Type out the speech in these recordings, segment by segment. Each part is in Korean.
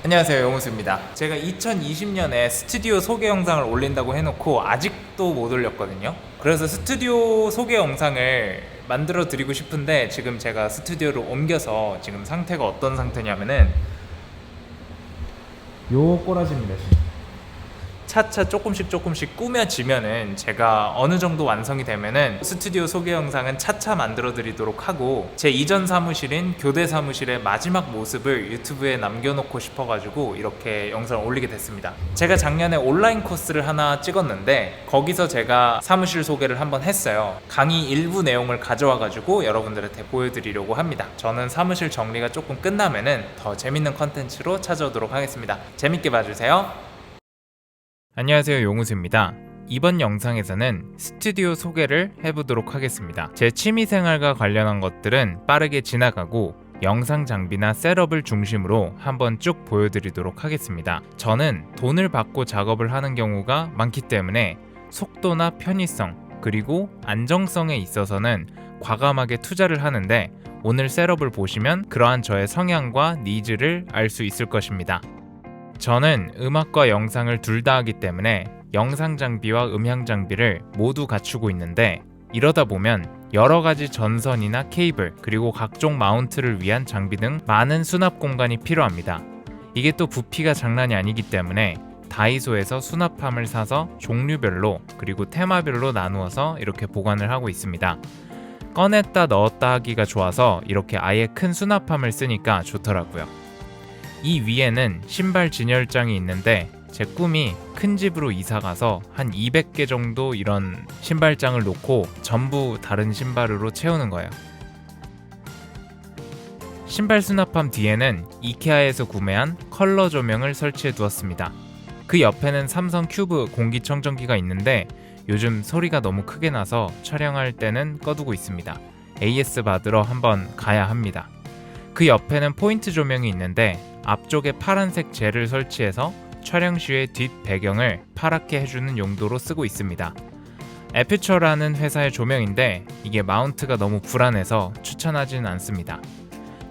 안녕하세요, 용우수입니다. 제가 2020년에 스튜디오 소개 영상을 올린다고 해놓고 아직도 못 올렸거든요. 그래서 스튜디오 소개 영상을 만들어 드리고 싶은데 지금 제가 스튜디오를 옮겨서 지금 상태가 어떤 상태냐면은 요 꼬라지입니다. 차차 조금씩 꾸며지면은 제가 어느 정도 완성이 되면은 스튜디오 소개 영상은 차차 만들어 드리도록 하고, 제 이전 사무실인 교대 사무실의 마지막 모습을 유튜브에 남겨놓고 싶어가지고 이렇게 영상을 올리게 됐습니다. 제가 작년에 온라인 코스를 하나 찍었는데 거기서 제가 사무실 소개를 한번 했어요. 강의 일부 내용을 가져와가지고 여러분들한테 보여드리려고 합니다. 저는 사무실 정리가 조금 끝나면은 더 재밌는 컨텐츠로 찾아오도록 하겠습니다. 재밌게 봐주세요. 안녕하세요, 용우수입니다. 이번 영상에서는 스튜디오 소개를 해보도록 하겠습니다. 제 취미생활과 관련한 것들은 빠르게 지나가고 영상 장비나 셋업을 중심으로 한번 쭉 보여드리도록 하겠습니다. 저는 돈을 받고 작업을 하는 경우가 많기 때문에 속도나 편의성 그리고 안정성에 있어서는 과감하게 투자를 하는데, 오늘 셋업을 보시면 그러한 저의 성향과 니즈를 알 수 있을 것입니다. 저는 음악과 영상을 둘 다 하기 때문에 영상 장비와 음향 장비를 모두 갖추고 있는데, 이러다 보면 여러 가지 전선이나 케이블 그리고 각종 마운트를 위한 장비 등 많은 수납 공간이 필요합니다. 이게 또 부피가 장난이 아니기 때문에 다이소에서 수납함을 사서 종류별로 그리고 테마별로 나누어서 이렇게 보관을 하고 있습니다. 꺼냈다 넣었다 하기가 좋아서 이렇게 아예 큰 수납함을 쓰니까 좋더라고요. 이 위에는 신발 진열장이 있는데 제 꿈이 큰 집으로 이사가서 한 200개 정도 이런 신발장을 놓고 전부 다른 신발으로 채우는 거예요. 신발 수납함 뒤에는 이케아에서 구매한 컬러 조명을 설치해 두었습니다. 그 옆에는 삼성 큐브 공기청정기가 있는데 요즘 소리가 너무 크게 나서 촬영할 때는 꺼두고 있습니다. AS 받으러 한번 가야 합니다. 그 옆에는 포인트 조명이 있는데 앞쪽에 파란색 젤을 설치해서 촬영 시의 뒷 배경을 파랗게 해주는 용도로 쓰고 있습니다. 에퓨처라는 회사의 조명인데 이게 마운트가 너무 불안해서 추천하지는 않습니다.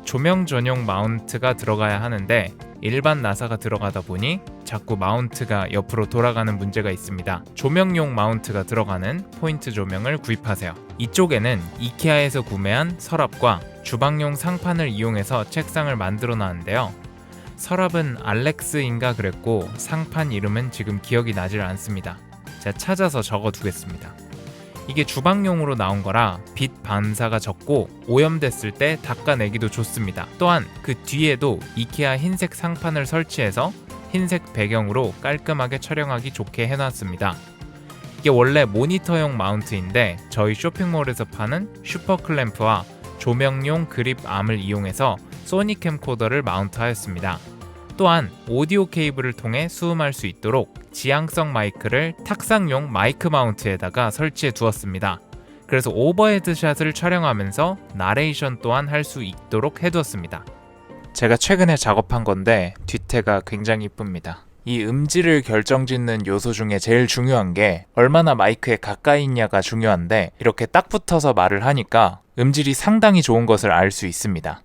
조명 전용 마운트가 들어가야 하는데 일반 나사가 들어가다 보니 자꾸 마운트가 옆으로 돌아가는 문제가 있습니다. 조명용 마운트가 들어가는 포인트 조명을 구입하세요. 이쪽에는 이케아에서 구매한 서랍과 주방용 상판을 이용해서 책상을 만들어 놨는데요. 서랍은 알렉스인가 그랬고 상판 이름은 지금 기억이 나질 않습니다. 제가 찾아서 적어 두겠습니다. 이게 주방용으로 나온 거라 빛 반사가 적고 오염됐을 때 닦아내기도 좋습니다. 또한 그 뒤에도 이케아 흰색 상판을 설치해서 흰색 배경으로 깔끔하게 촬영하기 좋게 해놨습니다. 이게 원래 모니터용 마운트인데 저희 쇼핑몰에서 파는 슈퍼클램프와 조명용 그립 암을 이용해서 소니 캠코더를 마운트하였습니다. 또한 오디오 케이블을 통해 수음할 수 있도록 지향성 마이크를 탁상용 마이크 마운트에다가 설치해 두었습니다. 그래서 오버헤드 샷을 촬영하면서 나레이션 또한 할 수 있도록 해두었습니다. 제가 최근에 작업한 건데 뒤태가 굉장히 이쁩니다. 이 음질을 결정짓는 요소 중에 제일 중요한 게 얼마나 마이크에 가까이 있냐가 중요한데, 이렇게 딱 붙어서 말을 하니까 음질이 상당히 좋은 것을 알 수 있습니다.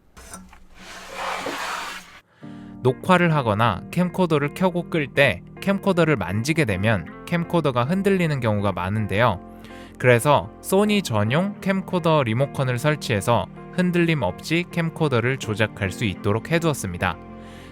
녹화를 하거나 캠코더를 켜고 끌 때 캠코더를 만지게 되면 캠코더가 흔들리는 경우가 많은데요. 그래서 소니 전용 캠코더 리모컨을 설치해서 흔들림 없이 캠코더를 조작할 수 있도록 해두었습니다.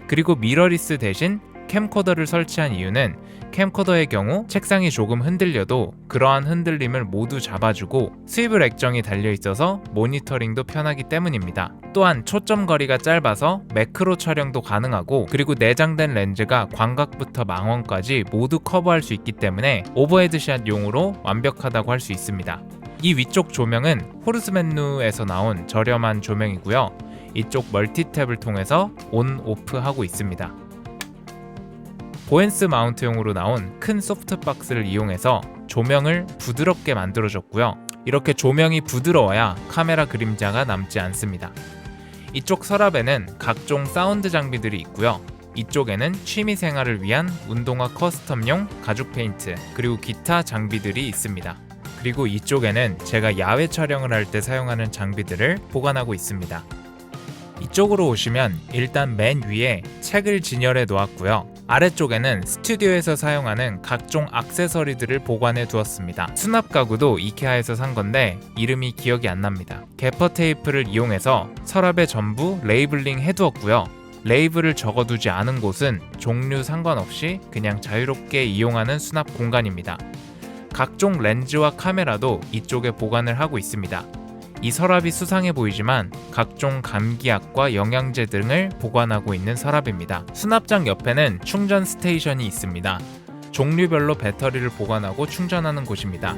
그리고 미러리스 대신 캠코더를 설치한 이유는 캠코더의 경우 책상이 조금 흔들려도 그러한 흔들림을 모두 잡아주고 스위블 액정이 달려있어서 모니터링도 편하기 때문입니다. 또한 초점 거리가 짧아서 매크로 촬영도 가능하고, 그리고 내장된 렌즈가 광각부터 망원까지 모두 커버할 수 있기 때문에 오버헤드샷용으로 완벽하다고 할 수 있습니다. 이 위쪽 조명은 호르스맨누에서 나온 저렴한 조명이고요. 이쪽 멀티탭을 통해서 온, 오프 하고 있습니다. 보엔스 마운트용으로 나온 큰 소프트박스를 이용해서 조명을 부드럽게 만들어줬고요. 이렇게 조명이 부드러워야 카메라 그림자가 남지 않습니다. 이쪽 서랍에는 각종 사운드 장비들이 있고요. 이쪽에는 취미생활을 위한 운동화 커스텀용 가죽 페인트 그리고 기타 장비들이 있습니다. 그리고 이쪽에는 제가 야외 촬영을 할 때 사용하는 장비들을 보관하고 있습니다. 이쪽으로 오시면 일단 맨 위에 책을 진열해 놓았고요. 아래쪽에는 스튜디오에서 사용하는 각종 액세서리들을 보관해 두었습니다. 수납 가구도 이케아에서 산 건데 이름이 기억이 안 납니다. 개퍼 테이프를 이용해서 서랍에 전부 레이블링 해두었고요. 레이블을 적어두지 않은 곳은 종류 상관없이 그냥 자유롭게 이용하는 수납 공간입니다. 각종 렌즈와 카메라도 이쪽에 보관을 하고 있습니다. 이 서랍이 수상해 보이지만 각종 감기약과 영양제 등을 보관하고 있는 서랍입니다. 수납장 옆에는 충전 스테이션이 있습니다. 종류별로 배터리를 보관하고 충전하는 곳입니다.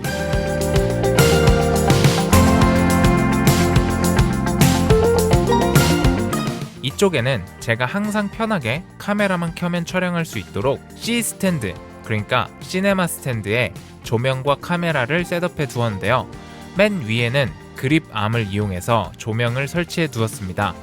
이쪽에는 제가 항상 편하게 카메라만 켜면 촬영할 수 있도록 C 스탠드, 그러니까 시네마 스탠드에 조명과 카메라를 셋업해 두었는데요. 맨 위에는 그립암을 이용해서 조명을 설치해 두었습니다.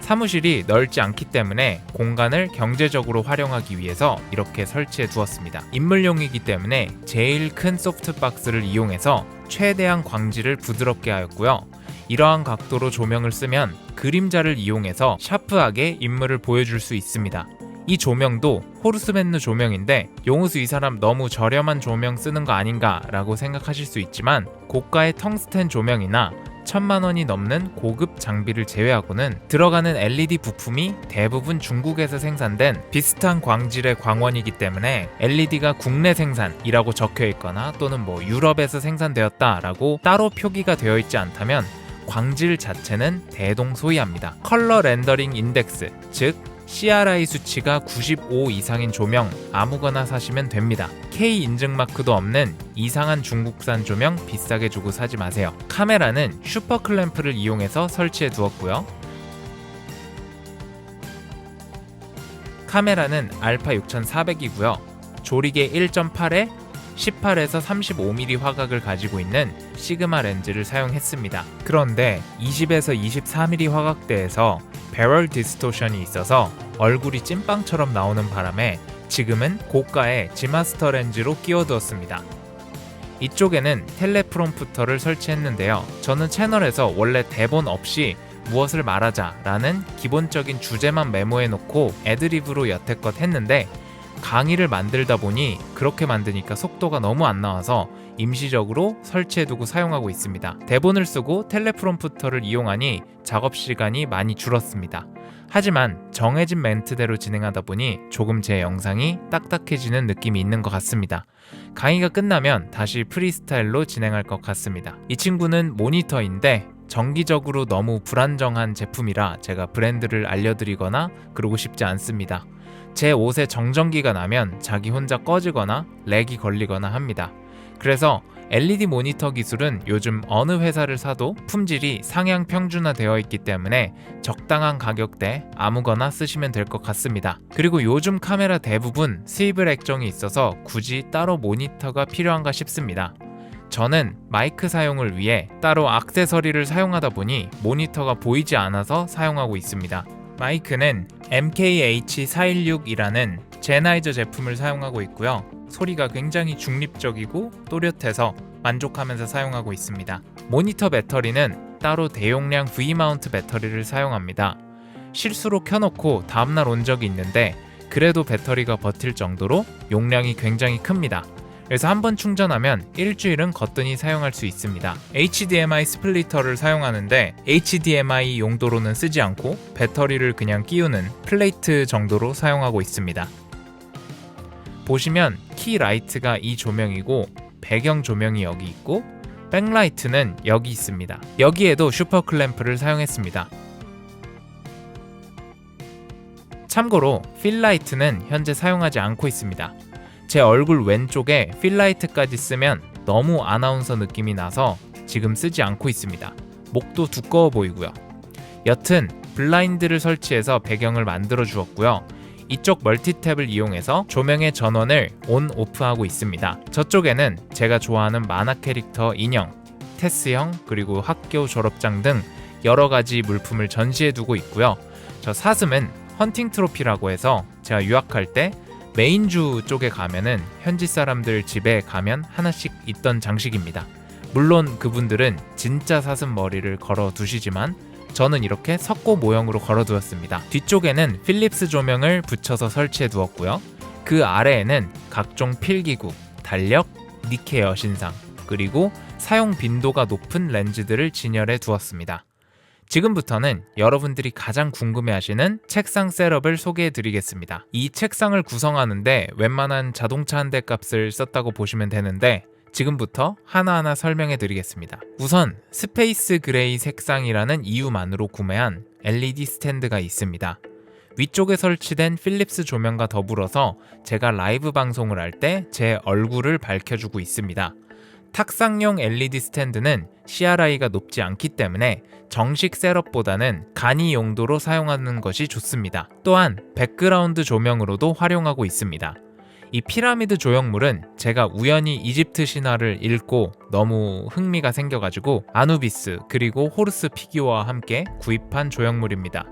사무실이 넓지 않기 때문에 공간을 경제적으로 활용하기 위해서 이렇게 설치해 두었습니다. 인물용이기 때문에 제일 큰 소프트박스를 이용해서 최대한 광지를 부드럽게 하였고요. 이러한 각도로 조명을 쓰면 그림자를 이용해서 샤프하게 인물을 보여줄 수 있습니다. 이 조명도 호르스맨누 조명인데 용우수 이 사람 너무 저렴한 조명 쓰는 거 아닌가 라고 생각하실 수 있지만 고가의 텅스텐 조명이나 1000만원이 넘는 고급 장비를 제외하고는 들어가는 LED 부품이 대부분 중국에서 생산된 비슷한 광질의 광원이기 때문에 LED가 국내 생산이라고 적혀 있거나 또는 유럽에서 생산되었다 라고 따로 표기가 되어 있지 않다면 광질 자체는 대동소이합니다. 컬러 렌더링 인덱스, 즉 CRI 수치가 95 이상인 조명 아무거나 사시면 됩니다. K 인증 마크도 없는 이상한 중국산 조명 비싸게 주고 사지 마세요. 카메라는 슈퍼 클램프를 이용해서 설치해 두었고요. 카메라는 알파 6400이고요. 조리개 1.8에 18에서 35mm 화각을 가지고 있는 시그마 렌즈를 사용했습니다. 그런데 20에서 24mm 화각대에서 배럴 디스토션이 있어서 얼굴이 찐빵처럼 나오는 바람에 지금은 고가의 지마스터 렌즈로 끼워두었습니다. 이쪽에는 텔레프롬프터를 설치했는데요. 저는 채널에서 원래 대본 없이 무엇을 말하자 라는 기본적인 주제만 메모해놓고 애드리브로 여태껏 했는데 강의를 만들다 보니 그렇게 만드니까 속도가 너무 안 나와서 임시적으로 설치해두고 사용하고 있습니다. 대본을 쓰고 텔레프롬프터를 이용하니 작업 시간이 많이 줄었습니다. 하지만 정해진 멘트대로 진행하다 보니 조금 제 영상이 딱딱해지는 느낌이 있는 것 같습니다. 강의가 끝나면 다시 프리스타일로 진행할 것 같습니다. 이 친구는 모니터인데 정기적으로 너무 불안정한 제품이라 제가 브랜드를 알려드리거나 그러고 싶지 않습니다. 제 옷에 정전기가 나면 자기 혼자 꺼지거나 렉이 걸리거나 합니다. 그래서 LED 모니터 기술은 요즘 어느 회사를 사도 품질이 상향 평준화되어 있기 때문에 적당한 가격대 아무거나 쓰시면 될 것 같습니다. 그리고 요즘 카메라 대부분 스위블 액정이 있어서 굳이 따로 모니터가 필요한가 싶습니다. 저는 마이크 사용을 위해 따로 액세서리를 사용하다 보니 모니터가 보이지 않아서 사용하고 있습니다. 마이크는 MKH416이라는 제나이저 제품을 사용하고 있고요. 소리가 굉장히 중립적이고 또렷해서 만족하면서 사용하고 있습니다. 모니터 배터리는 따로 대용량 V마운트 배터리를 사용합니다. 실수로 켜놓고 다음날 온 적이 있는데 그래도 배터리가 버틸 정도로 용량이 굉장히 큽니다. 그래서 한번 충전하면 일주일은 거뜬히 사용할 수 있습니다. HDMI 스플리터를 사용하는데 HDMI 용도로는 쓰지 않고 배터리를 그냥 끼우는 플레이트 정도로 사용하고 있습니다. 보시면 키 라이트가 이 조명이고 배경 조명이 여기 있고 백라이트는 여기 있습니다. 여기에도 슈퍼 클램프를 사용했습니다. 참고로 필라이트는 현재 사용하지 않고 있습니다. 제 얼굴 왼쪽에 필라이트까지 쓰면 너무 아나운서 느낌이 나서 지금 쓰지 않고 있습니다. 목도 두꺼워 보이고요. 여튼 블라인드를 설치해서 배경을 만들어 주었고요. 이쪽 멀티탭을 이용해서 조명의 전원을 온, 오프하고 있습니다. 저쪽에는 제가 좋아하는 만화 캐릭터 인형, 테스형, 그리고 학교 졸업장 등 여러 가지 물품을 전시해 두고 있고요. 저 사슴은 헌팅 트로피라고 해서 제가 유학할 때 메인주 쪽에 가면은 현지 사람들 집에 가면 하나씩 있던 장식입니다. 물론 그분들은 진짜 사슴 머리를 걸어 두시지만 저는 이렇게 석고 모형으로 걸어두었습니다. 뒤쪽에는 필립스 조명을 붙여서 설치해 두었고요. 그 아래에는 각종 필기구, 달력, 니케 여신상, 그리고 사용 빈도가 높은 렌즈들을 진열해 두었습니다. 지금부터는 여러분들이 가장 궁금해하시는 책상 셋업을 소개해 드리겠습니다. 이 책상을 구성하는데 웬만한 자동차 한 대 값을 썼다고 보시면 되는데 지금부터 하나하나 설명해 드리겠습니다. 우선 스페이스 그레이 색상이라는 이유만으로 구매한 LED 스탠드가 있습니다. 위쪽에 설치된 필립스 조명과 더불어서 제가 라이브 방송을 할 때 제 얼굴을 밝혀주고 있습니다. 탁상용 LED 스탠드는 CRI가 높지 않기 때문에 정식 셋업보다는 간이 용도로 사용하는 것이 좋습니다. 또한 백그라운드 조명으로도 활용하고 있습니다. 이 피라미드 조형물은 제가 우연히 이집트 신화를 읽고 너무 흥미가 생겨가지고 아누비스 그리고 호르스 피규어와 함께 구입한 조형물입니다.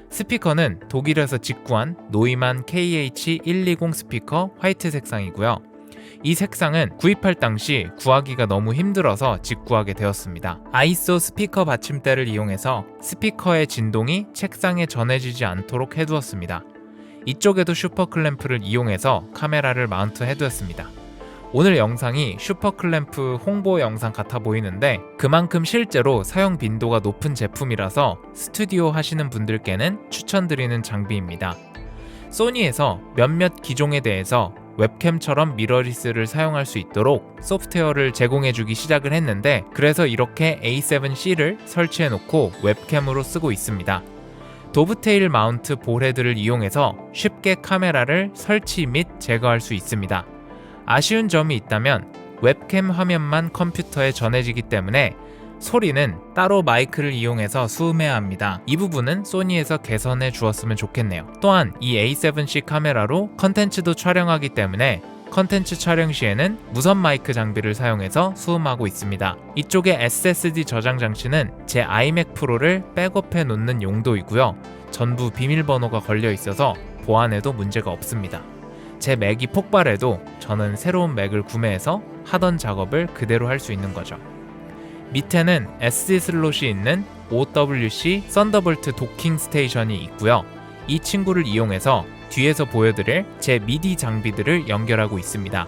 스피커는 독일에서 직구한 노이만 KH120 스피커 화이트 색상이고요. 이 색상은 구입할 당시 구하기가 너무 힘들어서 직구하게 되었습니다. 아이소 스피커 받침대를 이용해서 스피커의 진동이 책상에 전해지지 않도록 해두었습니다. 이쪽에도 슈퍼클램프를 이용해서 카메라를 마운트 해두었습니다. 오늘 영상이 슈퍼클램프 홍보 영상 같아 보이는데 그만큼 실제로 사용 빈도가 높은 제품이라서 스튜디오 하시는 분들께는 추천드리는 장비입니다. 소니에서 몇몇 기종에 대해서 웹캠처럼 미러리스를 사용할 수 있도록 소프트웨어를 제공해주기 시작을 했는데 그래서 이렇게 A7C를 설치해놓고 웹캠으로 쓰고 있습니다. 도브테일 마운트 볼헤드를 이용해서 쉽게 카메라를 설치 및 제거할 수 있습니다. 아쉬운 점이 있다면 웹캠 화면만 컴퓨터에 전해지기 때문에 소리는 따로 마이크를 이용해서 수음해야 합니다. 이 부분은 소니에서 개선해 주었으면 좋겠네요. 또한 이 A7C 카메라로 컨텐츠도 촬영하기 때문에 컨텐츠 촬영 시에는 무선 마이크 장비를 사용해서 수음하고 있습니다. 이쪽에 SSD 저장 장치는 제 아이맥 프로를 백업해 놓는 용도이고요. 전부 비밀번호가 걸려 있어서 보안에도 문제가 없습니다. 제 맥이 폭발해도 저는 새로운 맥을 구매해서 하던 작업을 그대로 할 수 있는 거죠. 밑에는 SD 슬롯이 있는 OWC 썬더볼트 도킹 스테이션이 있고요. 이 친구를 이용해서 뒤에서 보여드릴 제 미디 장비들을 연결하고 있습니다.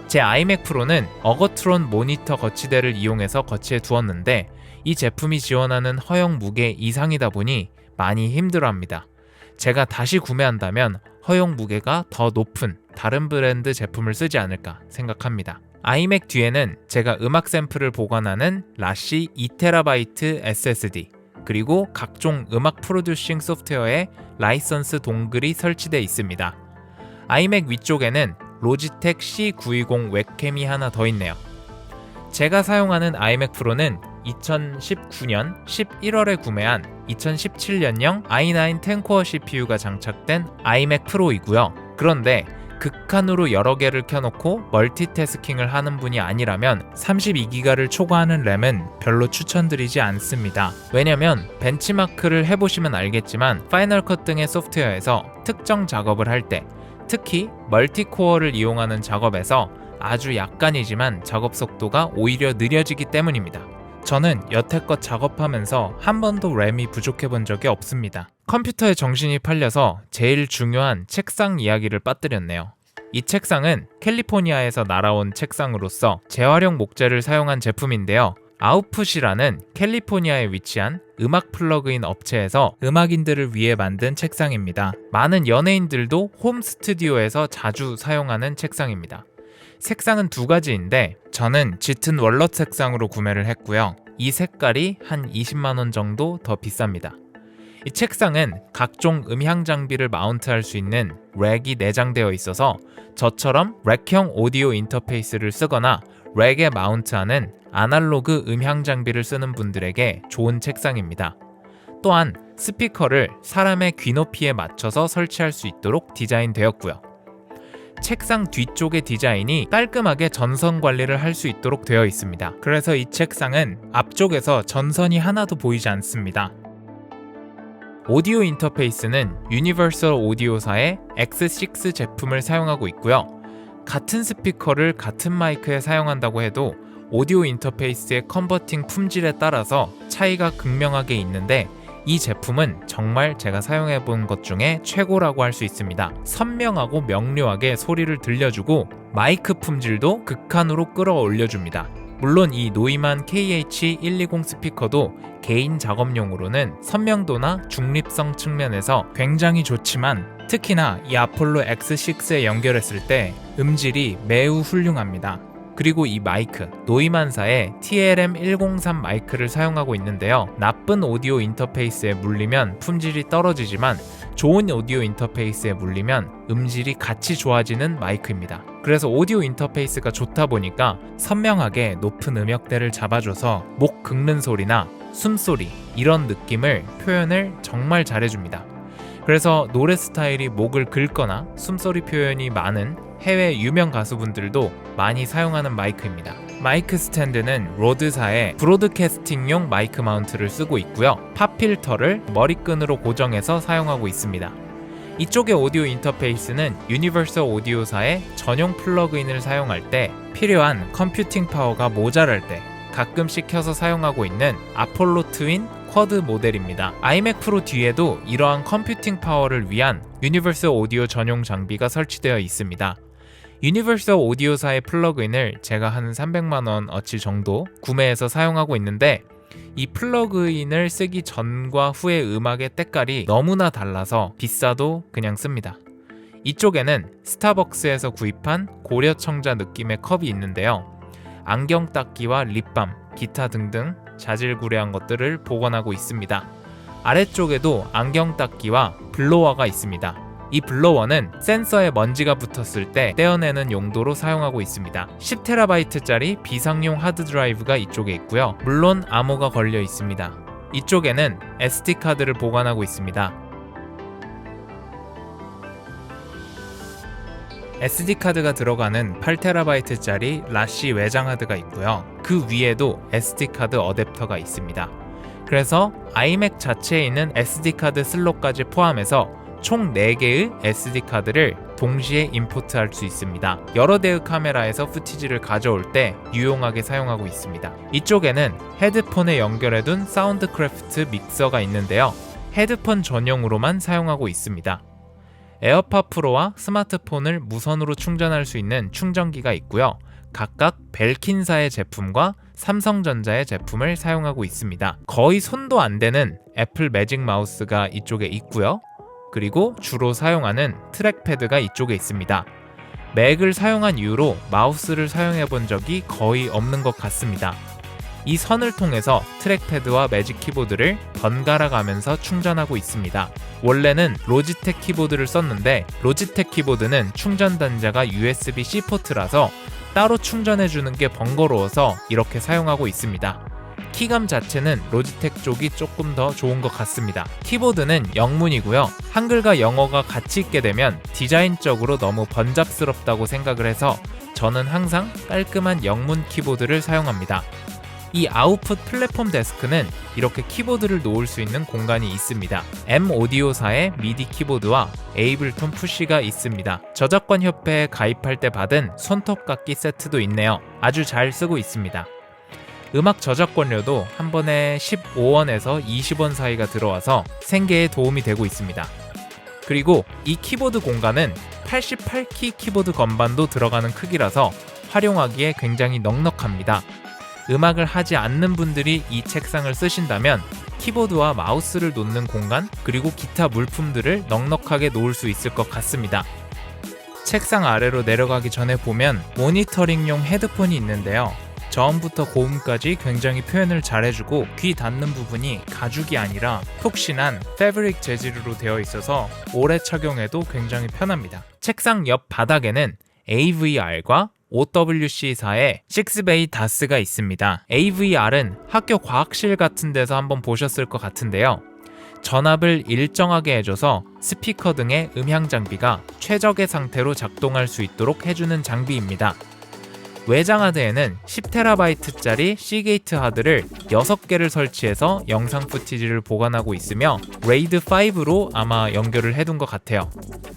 제 아이맥 프로는 어거트론 모니터 거치대를 이용해서 거치해 두었는데 이 제품이 지원하는 허용 무게 이상이다 보니 많이 힘들어합니다. 제가 다시 구매한다면 허용 무게가 더 높은 다른 브랜드 제품을 쓰지 않을까 생각합니다. 아이맥 뒤에는 제가 음악 샘플을 보관하는 라시 2TB SSD 그리고 각종 음악 프로듀싱 소프트웨어의 라이선스 동글이 설치되어 있습니다. 아이맥 위쪽에는 로지텍 C920 웹캠이 하나 더 있네요. 제가 사용하는 아이맥 프로는 2019년 11월에 구매한 2017년형 i9 10코어 CPU가 장착된 아이맥 프로이고요. 그런데 극한으로 여러 개를 켜놓고 멀티태스킹을 하는 분이 아니라면 32기가를 초과하는 램은 별로 추천드리지 않습니다. 왜냐면 벤치마크를 해보시면 알겠지만 파이널 컷 등의 소프트웨어에서 특정 작업을 할 때 특히 멀티코어를 이용하는 작업에서 아주 약간이지만 작업 속도가 오히려 느려지기 때문입니다. 저는 여태껏 작업하면서 한 번도 램이 부족해 본 적이 없습니다. 컴퓨터에 정신이 팔려서 제일 중요한 책상 이야기를 빠뜨렸네요. 이 책상은 캘리포니아에서 날아온 책상으로서 재활용 목재를 사용한 제품인데요. 아웃풋이라는 캘리포니아에 위치한 음악 플러그인 업체에서 음악인들을 위해 만든 책상입니다. 많은 연예인들도 홈 스튜디오에서 자주 사용하는 책상입니다. 색상은 두 가지인데 저는 짙은 월넛 색상으로 구매를 했고요. 이 색깔이 한 20만원 정도 더 비쌉니다. 이 책상은 각종 음향 장비를 마운트할 수 있는 렉이 내장되어 있어서 저처럼 렉형 오디오 인터페이스를 쓰거나 렉에 마운트하는 아날로그 음향 장비를 쓰는 분들에게 좋은 책상입니다. 또한 스피커를 사람의 귀 높이에 맞춰서 설치할 수 있도록 디자인되었고요. 책상 뒤쪽의 디자인이 깔끔하게 전선 관리를 할 수 있도록 되어 있습니다. 그래서 이 책상은 앞쪽에서 전선이 하나도 보이지 않습니다. 오디오 인터페이스는 유니버설 오디오사의 X6 제품을 사용하고 있고요. 같은 스피커를 같은 마이크에 사용한다고 해도 오디오 인터페이스의 컨버팅 품질에 따라서 차이가 극명하게 있는데 이 제품은 정말 제가 사용해본 것 중에 최고라고 할 수 있습니다. 선명하고 명료하게 소리를 들려주고 마이크 품질도 극한으로 끌어올려줍니다. 물론 이 노이만 KH120 스피커도 개인 작업용으로는 선명도나 중립성 측면에서 굉장히 좋지만 특히나 이 아폴로 X6에 연결했을 때 음질이 매우 훌륭합니다. 그리고 이 마이크, 노이만사의 TLM103 마이크를 사용하고 있는데요. 나쁜 오디오 인터페이스에 물리면 품질이 떨어지지만 좋은 오디오 인터페이스에 물리면 음질이 같이 좋아지는 마이크입니다. 그래서 오디오 인터페이스가 좋다 보니까 선명하게 높은 음역대를 잡아줘서 목 긁는 소리나 숨소리 이런 느낌을 표현을 정말 잘해줍니다. 그래서 노래 스타일이 목을 긁거나 숨소리 표현이 많은 해외 유명 가수분들도 많이 사용하는 마이크입니다. 마이크 스탠드는 로드사의 브로드캐스팅용 마이크 마운트를 쓰고 있고요. 팝 필터를 머리끈으로 고정해서 사용하고 있습니다. 이쪽의 오디오 인터페이스는 유니버설 오디오사의 전용 플러그인을 사용할 때 필요한 컴퓨팅 파워가 모자랄 때 가끔씩 켜서 사용하고 있는 아폴로 트윈 쿼드 모델입니다. 아이맥 프로 뒤에도 이러한 컴퓨팅 파워를 위한 유니버설 오디오 전용 장비가 설치되어 있습니다. 유니버설 오디오사의 플러그인을 제가 한 300만원 어치 정도 구매해서 사용하고 있는데 이 플러그인을 쓰기 전과 후의 음악의 때깔이 너무나 달라서 비싸도 그냥 씁니다. 이쪽에는 스타벅스에서 구입한 고려청자 느낌의 컵이 있는데요. 안경 닦기와 립밤, 기타 등등 자질구레한 것들을 보관하고 있습니다. 아래쪽에도 안경 닦기와 블로워가 있습니다. 이 블로워는 센서에 먼지가 붙었을 때 떼어내는 용도로 사용하고 있습니다. 10TB짜리 비상용 하드드라이브가 이쪽에 있고요. 물론 암호가 걸려 있습니다. 이쪽에는 SD카드를 보관하고 있습니다. SD카드가 들어가는 8TB짜리 라시 외장 하드가 있고요. 그 위에도 SD카드 어댑터가 있습니다. 그래서 아이맥 자체에 있는 SD카드 슬롯까지 포함해서 총 4개의 SD카드를 동시에 임포트할 수 있습니다. 여러 대의 카메라에서 푸티지를 가져올 때 유용하게 사용하고 있습니다. 이쪽에는 헤드폰에 연결해둔 사운드크래프트 믹서가 있는데요. 헤드폰 전용으로만 사용하고 있습니다. 에어팟 프로와 스마트폰을 무선으로 충전할 수 있는 충전기가 있고요. 각각 벨킨사의 제품과 삼성전자의 제품을 사용하고 있습니다. 거의 손도 안 대는 애플 매직 마우스가 이쪽에 있고요. 그리고 주로 사용하는 트랙패드가 이쪽에 있습니다. 맥을 사용한 이후로 마우스를 사용해 본 적이 거의 없는 것 같습니다. 이 선을 통해서 트랙패드와 매직 키보드를 번갈아 가면서 충전하고 있습니다. 원래는 로지텍 키보드를 썼는데 로지텍 키보드는 충전 단자가 USB-C 포트라서 따로 충전해 주는 게 번거로워서 이렇게 사용하고 있습니다. 키감 자체는 로지텍 쪽이 조금 더 좋은 것 같습니다. 키보드는 영문이고요. 한글과 영어가 같이 있게 되면 디자인적으로 너무 번잡스럽다고 생각을 해서 저는 항상 깔끔한 영문 키보드를 사용합니다. 이 아웃풋 플랫폼 데스크는 이렇게 키보드를 놓을 수 있는 공간이 있습니다. M 오디오사의 미디 키보드와 에이블톤 푸시가 있습니다. 저작권 협회에 가입할 때 받은 손톱깎이 세트도 있네요. 아주 잘 쓰고 있습니다. 음악 저작권료도 한 번에 15원에서 20원 사이가 들어와서 생계에 도움이 되고 있습니다. 그리고 이 키보드 공간은 88키 키보드 건반도 들어가는 크기라서 활용하기에 굉장히 넉넉합니다. 음악을 하지 않는 분들이 이 책상을 쓰신다면 키보드와 마우스를 놓는 공간 그리고 기타 물품들을 넉넉하게 놓을 수 있을 것 같습니다. 책상 아래로 내려가기 전에 보면 모니터링용 헤드폰이 있는데요. 저음부터 고음까지 굉장히 표현을 잘해주고 귀 닿는 부분이 가죽이 아니라 푹신한 패브릭 재질로 되어 있어서 오래 착용해도 굉장히 편합니다. 책상 옆 바닥에는 AVR과 OWC사의 6베이 다스가 있습니다. AVR은 학교 과학실 같은 데서 한번 보셨을 것 같은데요. 전압을 일정하게 해줘서 스피커 등의 음향 장비가 최적의 상태로 작동할 수 있도록 해주는 장비입니다. 외장 하드에는 10TB짜리 C게이트 하드를 6개를 설치해서 영상 futage를 보관하고 있으며 레이드 5로 아마 연결을 해둔 것 같아요.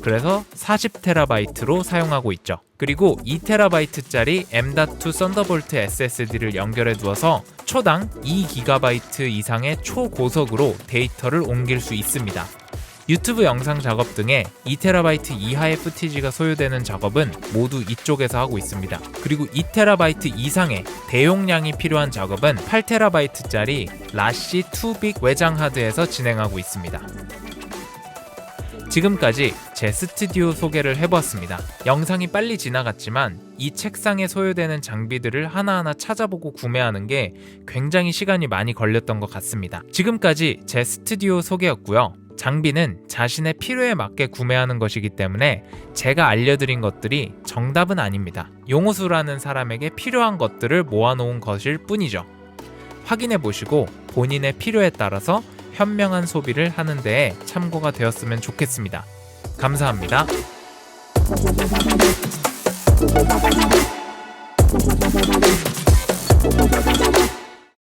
그래서 40TB로 사용하고 있죠. 그리고 2TB짜리 M.2 썬더볼트 SSD를 연결해 두어서 초당 2GB 이상의 초고속으로 데이터를 옮길 수 있습니다. 유튜브 영상 작업 등의 2TB 이하의 푸티지가 소요되는 작업은 모두 이쪽에서 하고 있습니다. 그리고 2TB 이상의 대용량이 필요한 작업은 8TB짜리 라시 2빅 외장 하드에서 진행하고 있습니다. 지금까지 제 스튜디오 소개를 해보았습니다. 영상이 빨리 지나갔지만 이 책상에 소요되는 장비들을 하나하나 찾아보고 구매하는 게 굉장히 시간이 많이 걸렸던 것 같습니다. 지금까지 제 스튜디오 소개였고요. 장비는 자신의 필요에 맞게 구매하는 것이기 때문에 제가 알려드린 것들이 정답은 아닙니다. 용호수라는 사람에게 필요한 것들을 모아놓은 것일 뿐이죠. 확인해 보시고 본인의 필요에 따라서 현명한 소비를 하는 데에 참고가 되었으면 좋겠습니다. 감사합니다.